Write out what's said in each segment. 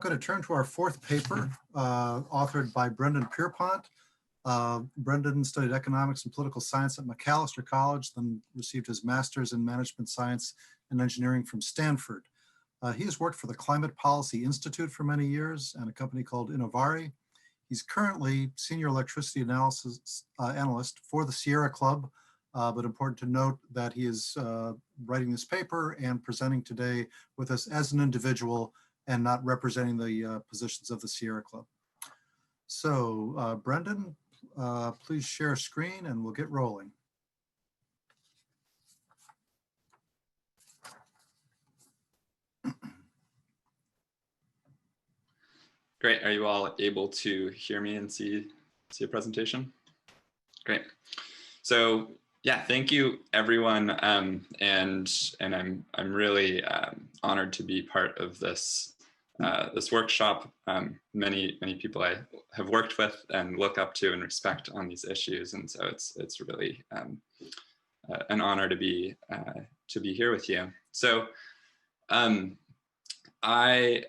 Going to turn to our fourth paper, authored by Brendan Pierpont. Brendan studied economics and political science at Macalester College, then received his master's in management science and engineering from Stanford. He has worked for the Climate Policy Institute for many years and a company called Innovari. He's currently senior electricity analysis analyst for the Sierra Club, but important to note that he is writing this paper and presenting today with us as an individual and not representing the positions of the Sierra Club. So Brendan, please share screen and we'll get rolling. Great. Are you all able to hear me and see a presentation? Great. So yeah, thank you everyone, and I'm really honored to be part of this this workshop. Many people I have worked with and look up to and respect on these issues, and so it's really an honor to be here with you. So I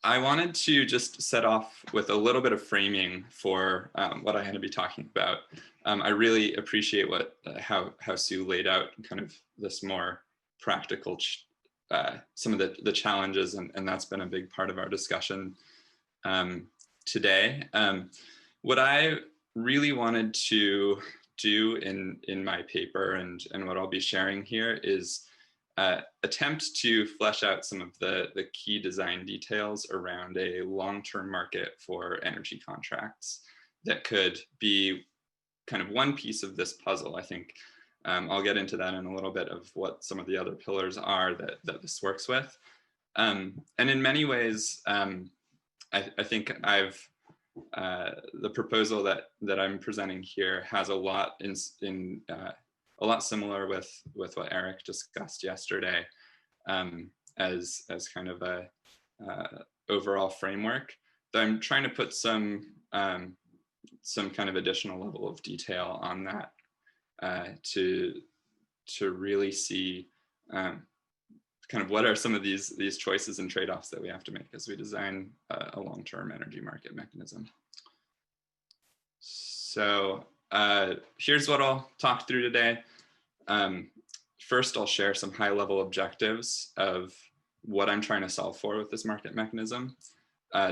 wanted to just set off with a little bit of framing for what I'm going to be talking about. I really appreciate how Sue laid out kind of this more practical, some of the challenges, and that's been a big part of our discussion today. What I really wanted to do in my paper and what I'll be sharing here is attempt to flesh out some of the key design details around a long-term market for energy contracts that could be kind of one piece of this puzzle. I think I'll get into that in a little bit of what some of the other pillars are that this works with. And in many ways, I think the proposal that I'm presenting here has a lot a lot similar with what Eric discussed yesterday as kind of a overall framework. But I'm trying to put some kind of additional level of detail on that to really see kind of what are some of these choices and trade-offs that we have to make as we design a long-term energy market mechanism. So here's what I'll talk through today. First, I'll share some high-level objectives of what I'm trying to solve for with this market mechanism,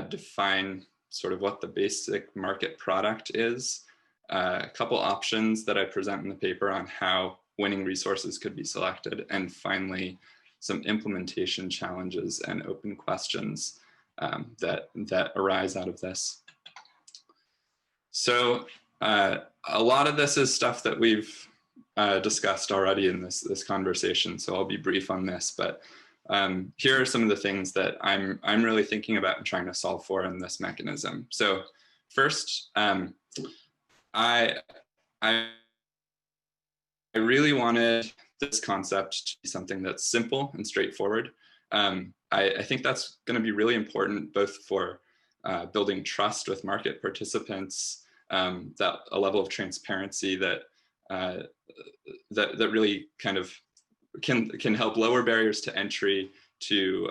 define sort of what the basic market product is, a couple options that I present in the paper on how winning resources could be selected, and finally, some implementation challenges and open questions that arise out of this. So a lot of this is stuff that we've discussed already in this conversation, so I'll be brief on this, but here are some of the things that I'm really thinking about and trying to solve for in this mechanism. So first, I really wanted this concept to be something that's simple and straightforward. I think that's going to be really important both for building trust with market participants, that a level of transparency that really kind of can help lower barriers to entry to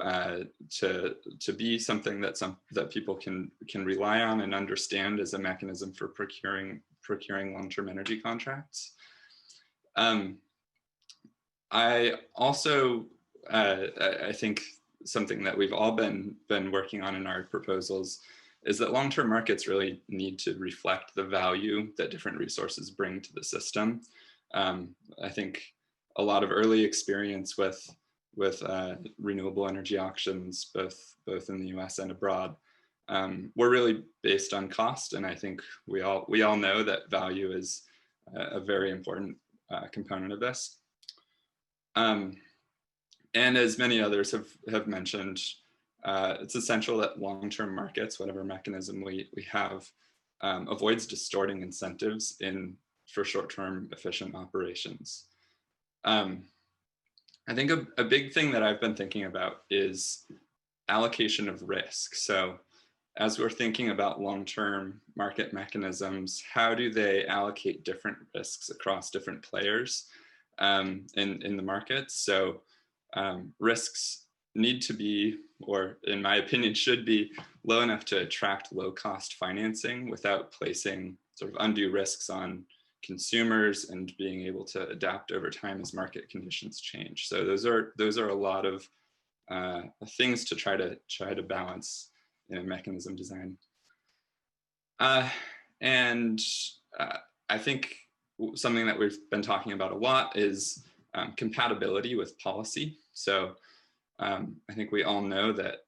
be something that people can rely on and understand as a mechanism for procuring long-term energy contracts. I also I think something that we've all been working on in our proposals is that long-term markets really need to reflect the value that different resources bring to the system. I think a lot of early experience with renewable energy auctions, both in the US and abroad, were really based on cost. And I think we all know that value is a very important component of this. And as many others have mentioned, it's essential that long-term markets, whatever mechanism we have, avoids distorting incentives for short-term efficient operations. I think a big thing that I've been thinking about is allocation of risk. So as we're thinking about long-term market mechanisms, how do they allocate different risks across different players in the market? So risks need to be, or in my opinion, should be low enough to attract low-cost financing without placing sort of undue risks on consumers and being able to adapt over time as market conditions change. So those are a lot of things to try to balance in a mechanism design. And I think something that we've been talking about a lot is compatibility with policy. So I think we all know that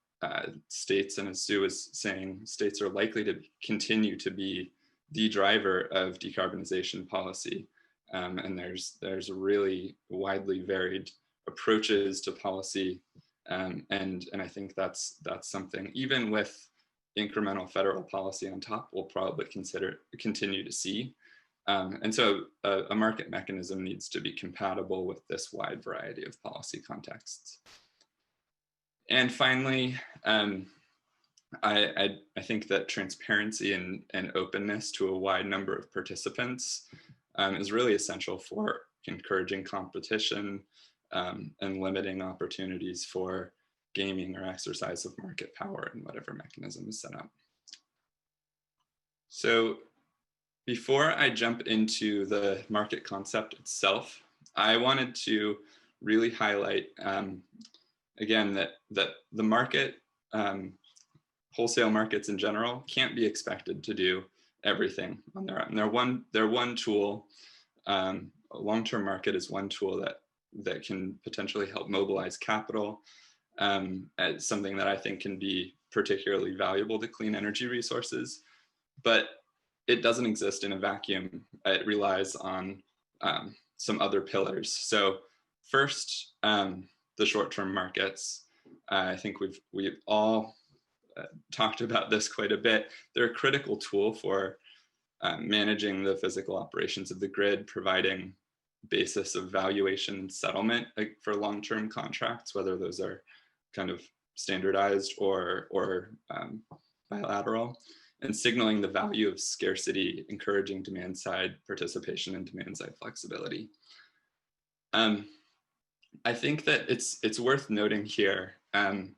states, and as Sue was saying, states are likely to continue to be the driver of decarbonization policy. And there's really widely varied approaches to policy. And I think that's something, even with incremental federal policy on top, we'll probably continue to see. And so a market mechanism needs to be compatible with this wide variety of policy contexts. And finally, I think that transparency and openness to a wide number of participants is really essential for encouraging competition and limiting opportunities for gaming or exercise of market power in whatever mechanism is set up. So before I jump into the market concept itself, I wanted to really highlight, again, that the market, wholesale markets in general, can't be expected to do everything on their own. They're one tool. A long-term market is one tool that can potentially help mobilize capital as something that I think can be particularly valuable to clean energy resources. But it doesn't exist in a vacuum. It relies on some other pillars. So first, the short-term markets. I think we've all talked about this quite a bit. They're a critical tool for managing the physical operations of the grid, providing basis of valuation and settlement for long-term contracts, whether those are kind of standardized or bilateral, and signaling the value of scarcity, encouraging demand-side participation and demand-side flexibility. I think that it's worth noting here. I'm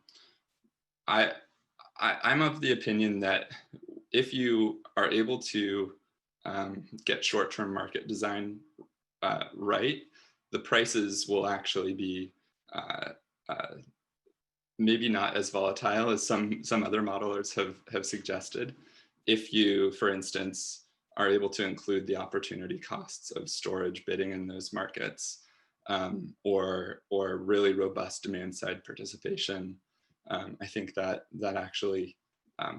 of the opinion that if you are able to get short-term market design right, the prices will actually be maybe not as volatile as some other modelers have suggested. If you, for instance, are able to include the opportunity costs of storage bidding in those markets, or really robust demand-side participation, I think that actually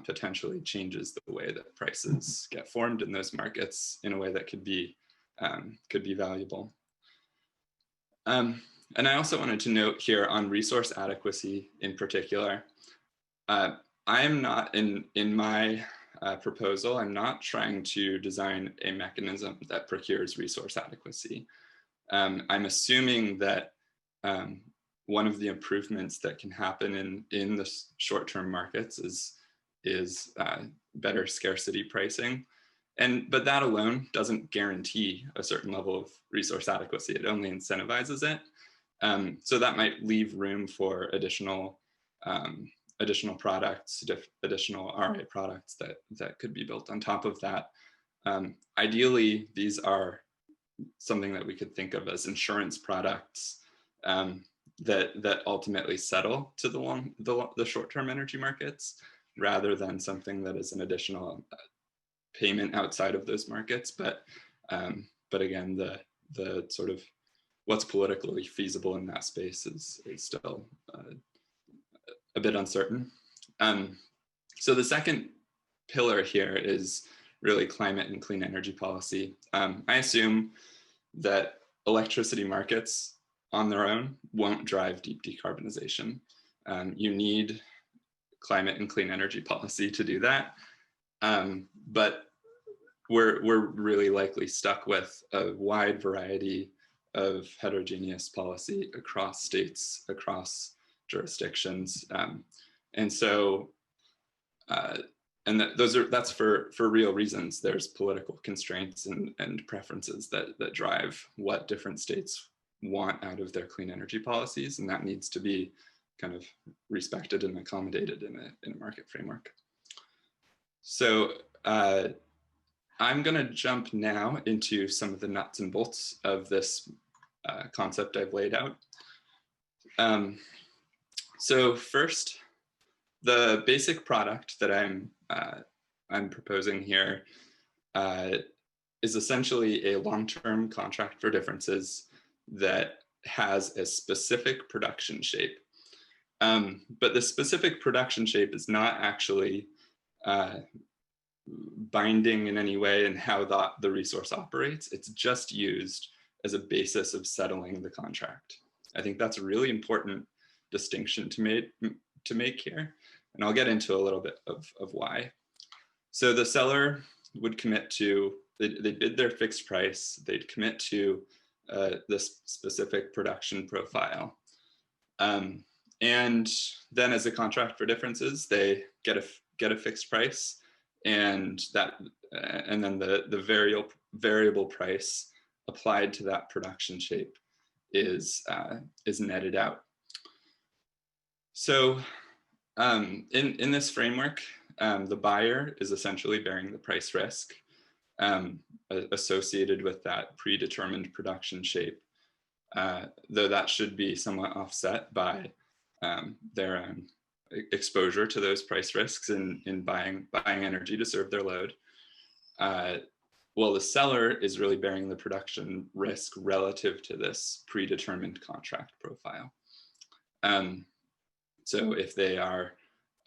potentially changes the way that prices get formed in those markets in a way that could be valuable. And I also wanted to note here on resource adequacy in particular, I am not in my proposal, I'm not trying to design a mechanism that procures resource adequacy. I'm assuming that one of the improvements that can happen in the short-term markets is better scarcity pricing. But that alone doesn't guarantee a certain level of resource adequacy. It only incentivizes it. So that might leave room for additional products, additional RA products that could be built on top of that. Ideally, these are something that we could think of as insurance products that ultimately settle to the short-term energy markets, rather than something that is an additional payment outside of those markets. But again, the sort of what's politically feasible in that space is still a bit uncertain. So the second pillar here is really climate and clean energy policy. I assume that electricity markets on their own won't drive deep decarbonization. You need climate and clean energy policy to do that. But we're really likely stuck with a wide variety of heterogeneous policy across states, across jurisdictions. And so, that's for real reasons. There's political constraints and preferences that drive what different states want out of their clean energy policies, and that needs to be kind of respected and accommodated in a market framework. So I'm going to jump now into some of the nuts and bolts of this concept I've laid out. So first, the basic product that I'm proposing here is essentially a long-term contract for differences that has a specific production shape. But the specific production shape is not actually binding in any way in how the resource operates. It's just used as a basis of settling the contract. I think that's a really important distinction to make here. And I'll get into a little bit of why. So the seller would commit to, they'd bid their fixed price, they'd commit to this specific production profile. And then as a contract for differences, they get a fixed price, and then the variable price applied to that production shape is netted out. So in this framework, the buyer is essentially bearing the price risk associated with that predetermined production shape, though that should be somewhat offset by their exposure to those price risks in buying energy to serve their load. Well, the seller is really bearing the production risk relative to this predetermined contract profile. So if they are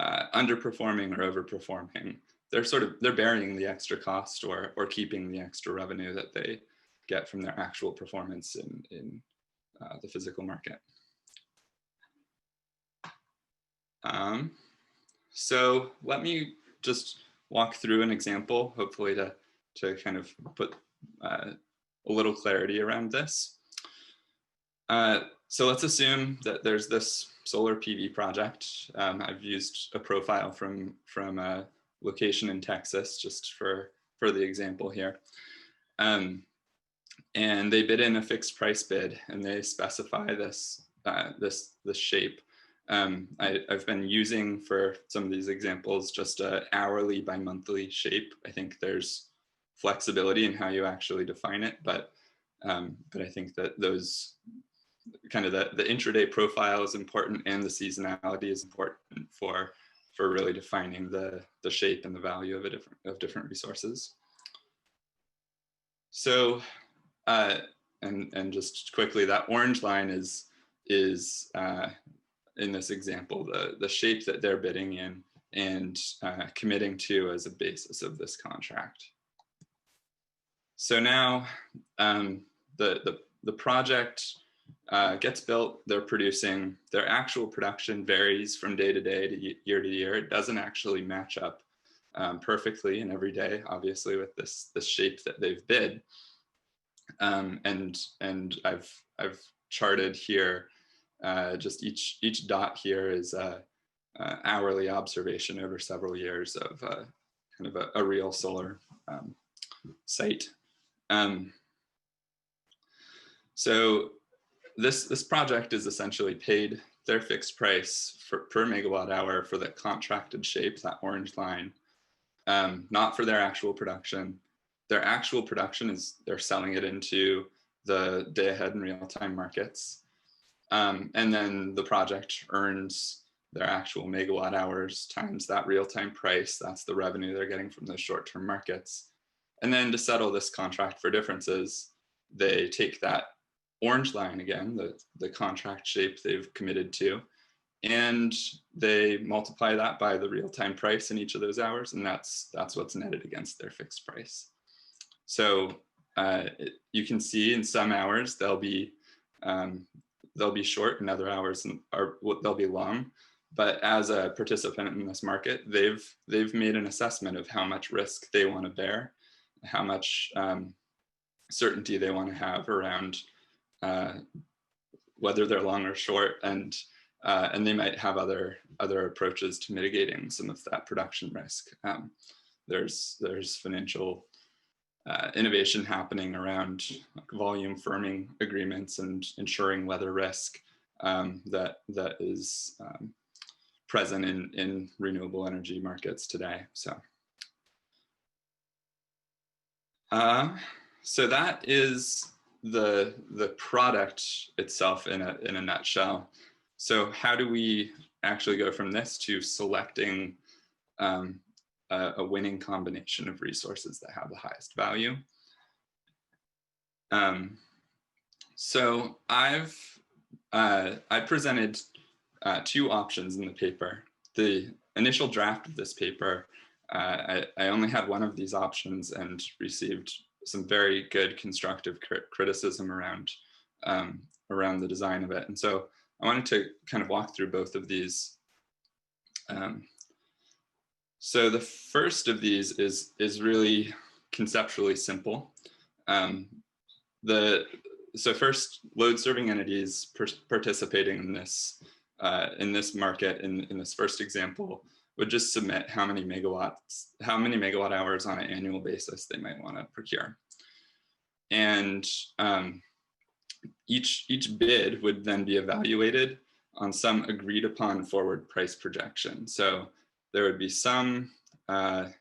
underperforming or overperforming, they're bearing the extra cost or keeping the extra revenue that they get from their actual performance in the physical market. So let me just walk through an example, hopefully to kind of put a little clarity around this. So let's assume that there's this solar PV project. I've used a profile from a location in Texas just for the example here. And they bid in a fixed price bid, and they specify this shape. I've been using for some of these examples just an hourly by monthly shape. I think there's flexibility in how you actually define it, but I think that those kind of the intraday profile is important, and the seasonality is important for really defining the shape and the value of different resources. So and just quickly, that orange line is in this example the shape that they're bidding in and committing to as a basis of this contract. So now the project gets built, they're producing, their actual production varies from day to day to year. It doesn't actually match up perfectly in every day, obviously, with this shape that they've bid. And I've charted here, just each dot here is a hourly observation over several years of kind of a real solar site. So this project is essentially paid their fixed price per megawatt hour for the contracted shape, that orange line, not for their actual production. Their actual production is they're selling it into the day ahead and real-time markets. And then the project earns their actual megawatt hours times that real-time price. That's the revenue they're getting from those short-term markets. And then to settle this contract for differences, they take that orange line again, the contract shape they've committed to, and they multiply that by the real-time price in each of those hours, and that's what's netted against their fixed price. So you can see in some hours they'll be short, and other hours they'll be long. But as a participant in this market, they've made an assessment of how much risk they want to bear, how much certainty they want to have around whether they're long or short, and they might have other approaches to mitigating some of that production risk. There's financial innovation happening around volume firming agreements and ensuring weather risk. that is present in renewable energy markets today. So that is the product itself in a nutshell. So how do we actually go from this to selecting a winning combination of resources that have the highest value? So I presented two options in the paper. The initial draft of this paper, I only had one of these options and received some very good constructive criticism around the design of it. And so I wanted to kind of walk through both of these. So the first of these is really conceptually simple. So first, load-serving entities participating in this market in this first example would just submit how many megawatt hours on an annual basis they might want to procure, and each bid would then be evaluated on some agreed upon forward price projection. So there would be some kind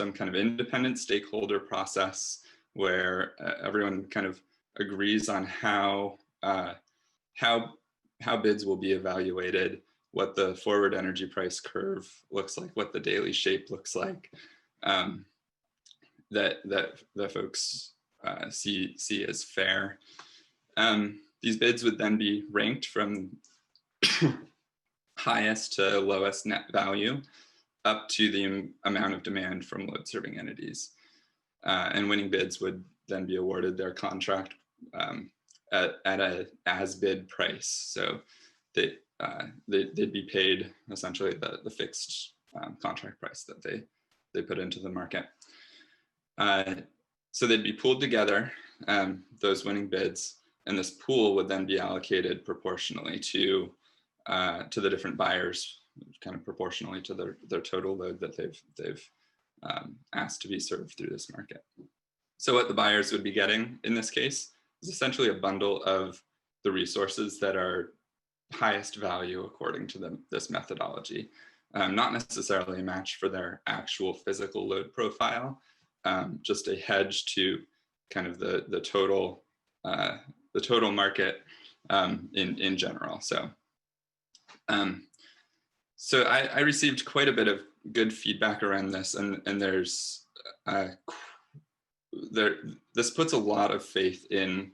of independent stakeholder process where everyone kind of agrees on how bids will be evaluated, what the forward energy price curve looks like, what the daily shape looks like, that folks see as fair. These bids would then be ranked from highest to lowest net value up to the amount of demand from load-serving entities. And winning bids would then be awarded their contract at a as-bid price. So they'd be paid essentially the fixed contract price that they put into the market. So they'd be pooled together, those winning bids, and this pool would then be allocated proportionally to the different buyers, kind of proportionally to their total load that they've asked to be served through this market. So what the buyers would be getting in this case is essentially a bundle of the resources that are highest value according to this methodology, not necessarily a match for their actual physical load profile, just a hedge to kind of the total market in general. So I received quite a bit of good feedback around this, and there's this puts a lot of faith in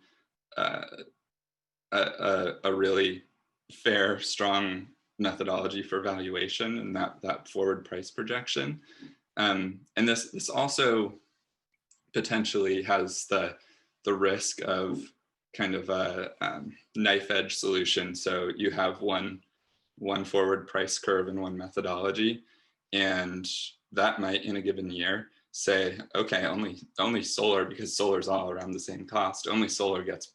a really fair, strong methodology for valuation and that forward price projection. And this also potentially has the risk of kind of a knife edge solution. So you have one forward price curve and one methodology, and that might in a given year say, okay, only solar, because solar's all around the same cost, only solar gets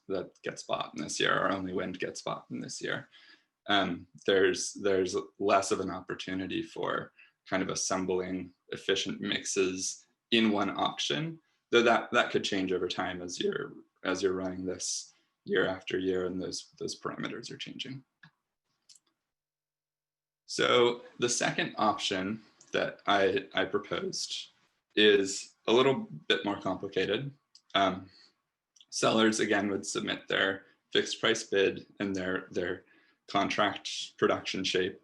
bought in this year, or only wind gets bought in this year. There's less of an opportunity for kind of assembling efficient mixes in one auction, though that could change over time as you're running this year after year and those parameters are changing. So the second option that I proposed is a little bit more complicated. Sellers again would submit their fixed price bid and their contract production shape.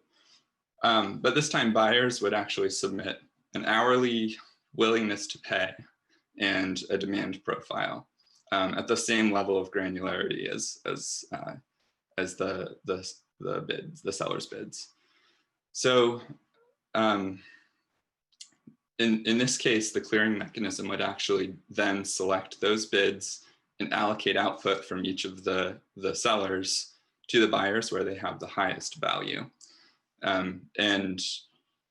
But this time buyers would actually submit an hourly willingness to pay and a demand profile at the same level of granularity as the seller's bids. So in this case, the clearing mechanism would actually then select those bids and allocate output from each of the sellers to the buyers where they have the highest value. And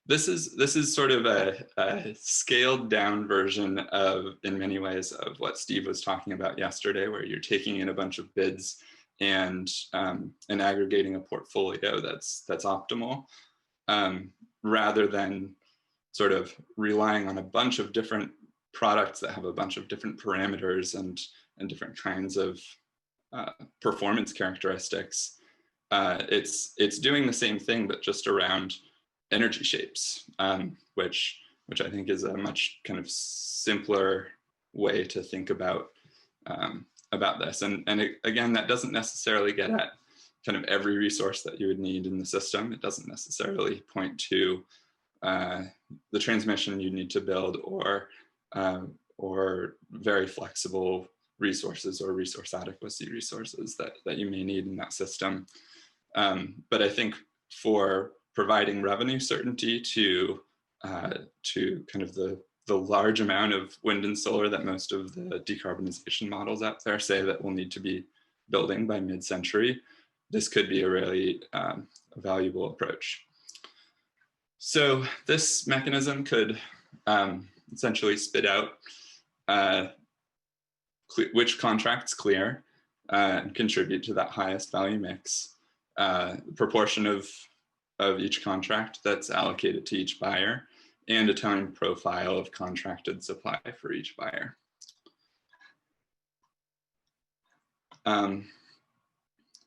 this is sort of a scaled down version of, in many ways, of what Steve was talking about yesterday, where you're taking in a bunch of bids and aggregating a portfolio that's optimal, rather than sort of relying on a bunch of different products that have a bunch of different parameters and different kinds of performance characteristics it's doing the same thing, but just around energy shapes, which I think is a much kind of simpler way to think about this. And again, that doesn't necessarily get at kind of every resource that you would need in the system. It doesn't necessarily point to the transmission you need to build, or very flexible resources or resource adequacy resources that you may need in that system. But I think for providing revenue certainty to kind of the large amount of wind and solar that most of the decarbonization models out there say that we'll need to be building by mid-century, this could be a really valuable approach. So this mechanism could essentially spit out which contracts clear and contribute to that highest value mix, proportion of each contract that's allocated to each buyer, and a time profile of contracted supply for each buyer.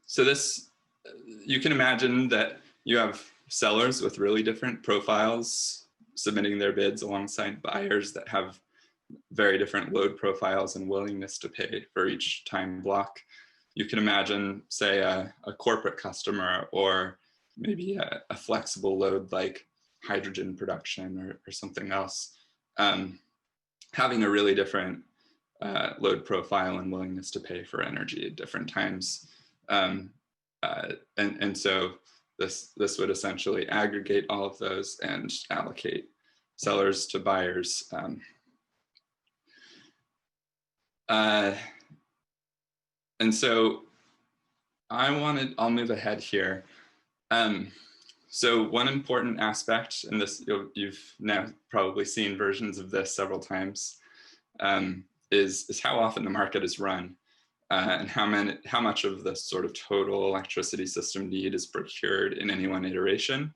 So this, you can imagine that you have sellers with really different profiles submitting their bids alongside buyers that have very different load profiles and willingness to pay for each time block. You can imagine, say, a corporate customer, or maybe a flexible load like hydrogen production or something else, having a really different load profile and willingness to pay for energy at different times. And so this would essentially aggregate all of those and allocate sellers to buyers. And so I'll move ahead here. So one important aspect, and this you've now probably seen versions of this several times, is how often the market is run, and how much of the sort of total electricity system need is procured in any one iteration.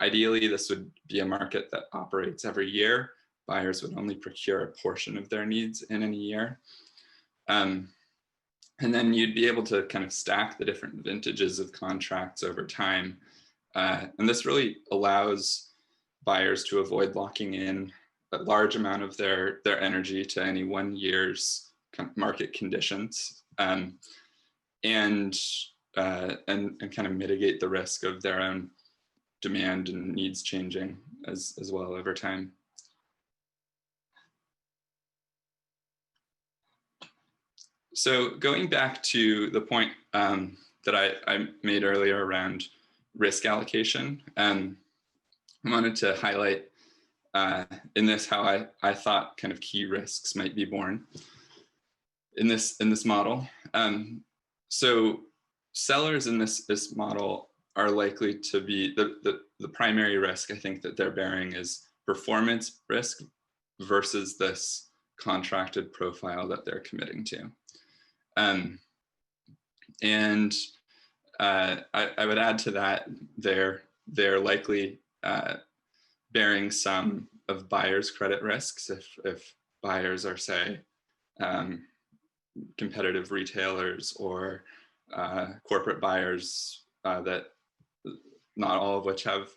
Ideally, this would be a market that operates every year. Buyers would only procure a portion of their needs in any year. And then you'd be able to kind of stack the different vintages of contracts over time. And this really allows buyers to avoid locking in a large amount of their energy to any 1 year's market conditions, and kind of mitigate the risk of their own demand and needs changing as well over time. So going back to the point that I made earlier around risk allocation, I wanted to highlight in this how I thought kind of key risks might be born in this model. So sellers in this model are likely to be the primary risk, I think, that they're bearing is performance risk versus this contracted profile that they're committing to. And I would add to that, they're likely bearing some of buyers' credit risks if buyers are, say, competitive retailers or corporate buyers that not all of which have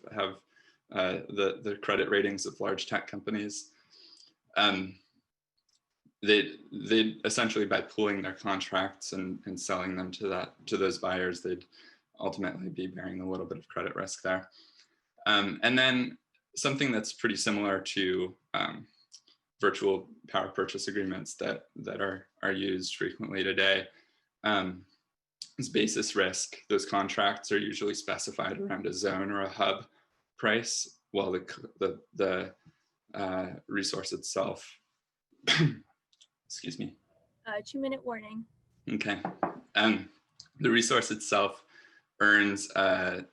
the credit ratings of large tech companies. They essentially, by pooling their contracts and selling them to those buyers, they'd ultimately be bearing a little bit of credit risk there. And then something that's pretty similar to virtual power purchase agreements that are used frequently today is basis risk. Those contracts are usually specified around a zone or a hub price, while the resource itself. Excuse me. 2-minute warning. Okay. The resource itself earns a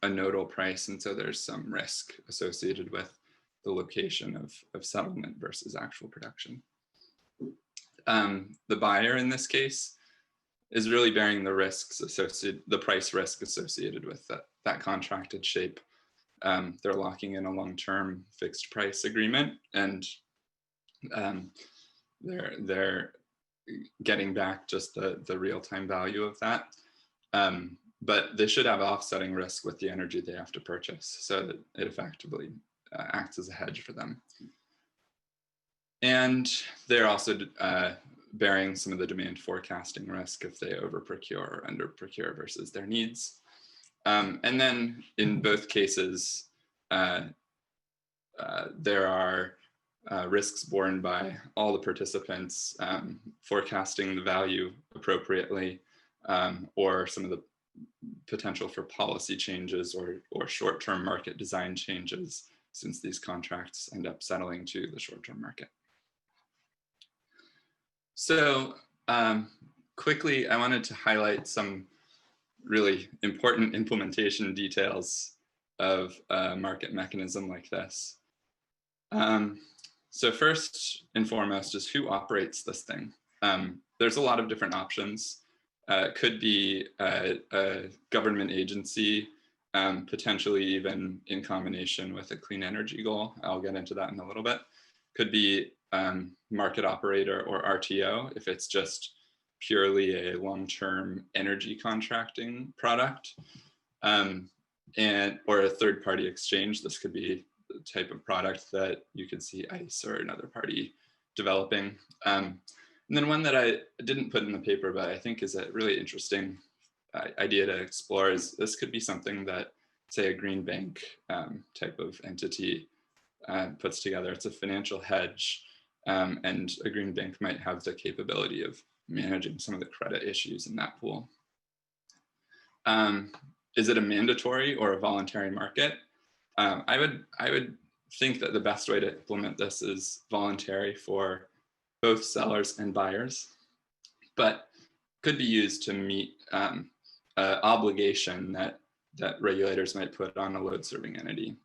nodal price, and so there's some risk associated with the location of settlement versus actual production. The buyer in this case is really bearing the risks associated, the price risk associated with that contracted shape. They're locking in a long-term fixed price agreement, and they're getting back just the real-time value of that. but they should have offsetting risk with the energy they have to purchase, so that it effectively acts as a hedge for them. And they're also bearing some of the demand forecasting risk if they over procure or under procure versus their needs. And then in both cases, there are risks borne by all the participants, forecasting the value appropriately, or some of the potential for policy changes or short-term market design changes, since these contracts end up settling to the short-term market. So quickly, I wanted to highlight some really important implementation details of a market mechanism like this. So first and foremost is who operates this thing. There's a lot of different options. It could be a government agency, potentially even in combination with a clean energy goal. I'll get into that in a little bit. Could be market operator or RTO if it's just purely a long-term energy contracting product, or a third-party exchange. This could be the type of product that you could see ICE or another party developing. And then one that I didn't put in the paper, but I think is a really interesting idea to explore is this could be something that, say, a green bank type of entity puts together. It's a financial hedge, and a green bank might have the capability of managing some of the credit issues in that pool. Is it a mandatory or a voluntary market? I would think that the best way to implement this is voluntary for both sellers and buyers, but could be used to meet an obligation that regulators might put on a load-serving entity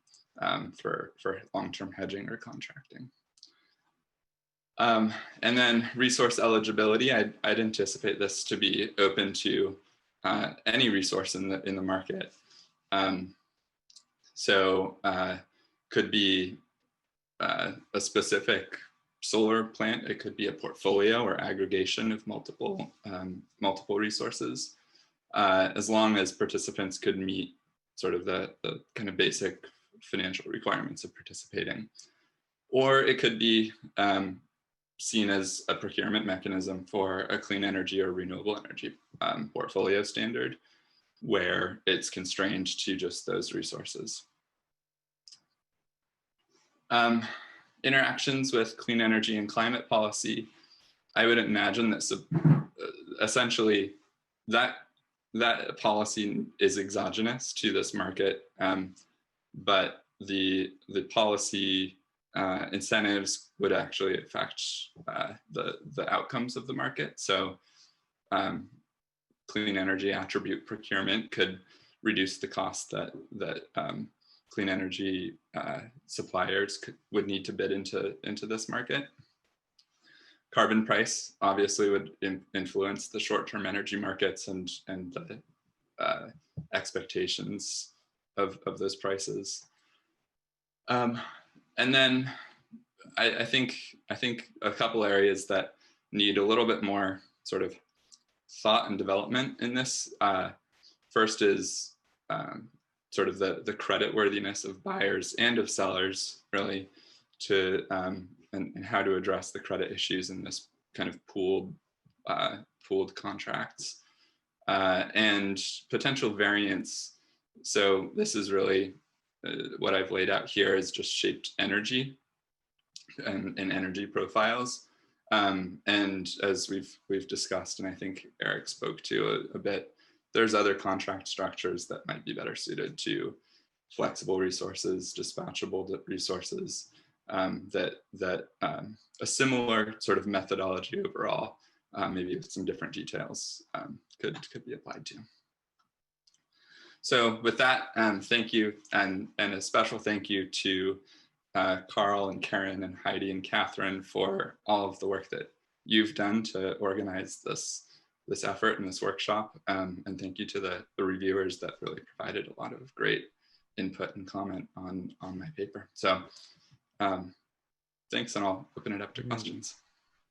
for long-term hedging or contracting. And then resource eligibility, I'd anticipate this to be open to any resource in the market. So could be a specific solar plant. It could be a portfolio or aggregation of multiple resources, as long as participants could meet sort of the kind of basic financial requirements of participating. Or it could be seen as a procurement mechanism for a clean energy or renewable energy portfolio standard, where it's constrained to just those resources. Interactions with clean energy and climate policy, I would imagine that essentially that policy is exogenous to this market, but the policy incentives would actually affect the outcomes of the market. So clean energy attribute procurement could reduce the cost that clean energy suppliers would need to bid into this market. Carbon price obviously would influence the short-term energy markets and the expectations of those prices. And then I think a couple areas that need a little bit more sort of thought and development in this. First is sort of the credit worthiness of buyers and of sellers, really, to and how to address the credit issues in this kind of pooled contracts, and potential variance. So this is really what I've laid out here is just shaped energy and energy profiles. And as we've discussed, and I think Eric spoke to a bit, there's other contract structures that might be better suited to flexible resources, dispatchable resources, that a similar sort of methodology overall, maybe with some different details, could be applied to. So with that, thank you, and a special thank you to Carl and Karen and Heidi and Catherine for all of the work that you've done to organize this effort and this workshop. And thank you to the reviewers that really provided a lot of great input and comment on my paper. So thanks, and I'll open it up to questions.